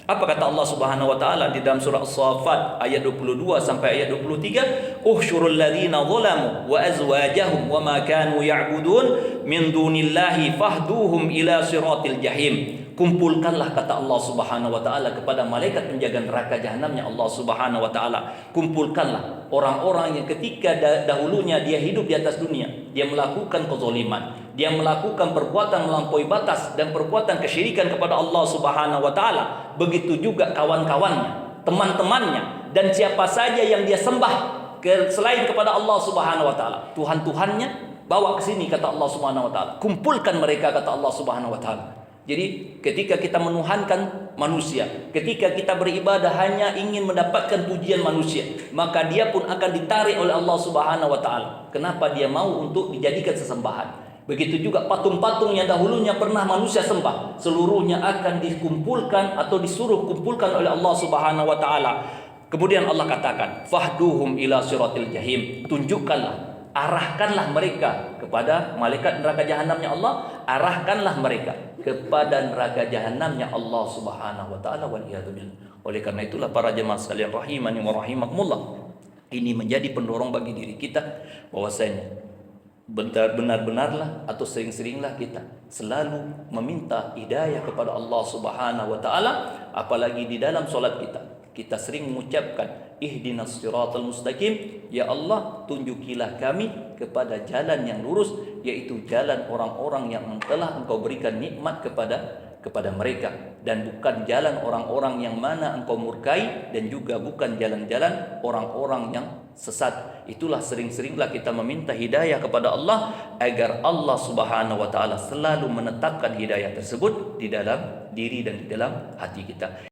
Apa kata Allah Subhanahu wa taala di dalam surah As-Saffat ayat 22 sampai ayat 23? Uhsyurul ladzina zalamu wa azwajahum wa ma kanu ya'budun min dunillahi fahduhum ila siratil jahim. Kumpulkanlah, kata Allah Subhanahu wa taala kepada malaikat penjaga neraka jahanamnya Allah Subhanahu wa taala. Kumpulkanlah orang-orang yang ketika dahulunya dia hidup di atas dunia, dia melakukan kezaliman, dia melakukan perbuatan melampaui batas dan perbuatan kesyirikan kepada Allah Subhanahu wa taala. Begitu juga kawan-kawannya, teman-temannya, dan siapa saja yang dia sembah selain kepada Allah Subhanahu wa taala. Tuhan-tuhannya bawa ke sini, kata Allah Subhanahu wa taala. Kumpulkan mereka, kata Allah Subhanahu wa taala. Jadi ketika kita menuhankan manusia, ketika kita beribadah hanya ingin mendapatkan pujian manusia, maka dia pun akan ditarik oleh Allah Subhanahu wa taala. Kenapa dia mau untuk dijadikan sesembahan? Begitu juga patung-patung yang dahulunya pernah manusia sembah, seluruhnya akan dikumpulkan atau disuruh kumpulkan oleh Allah Subhanahu wa taala. Kemudian Allah katakan, "Fahduhum ila siratil jahim." Tunjukkanlah, arahkanlah mereka kepada malaikat neraka jahanamnya Allah, arahkanlah mereka kepada neraka jahanamnya Allah Subhanahu wa taala, wal iyadu billah. Oleh karena itulah para jemaah sekalian rahimani wa rahimakumullah, ini menjadi pendorong bagi diri kita bahwasanya benar-benarlah atau sering-seringlah kita selalu meminta hidayah kepada Allah Subhanahu wa taala, apalagi di dalam solat kita. Kita sering mengucapkan ihdinas siratal mustaqim, ya Allah tunjukilah kami kepada jalan yang lurus, yaitu jalan orang-orang yang telah Engkau berikan nikmat kepada mereka, dan bukan jalan orang-orang yang mana Engkau murkai, dan juga bukan jalan-jalan orang-orang yang sesat. Itulah sering-seringlah kita meminta hidayah kepada Allah agar Allah Subhanahu wa taala selalu menetapkan hidayah tersebut di dalam diri dan di dalam hati kita.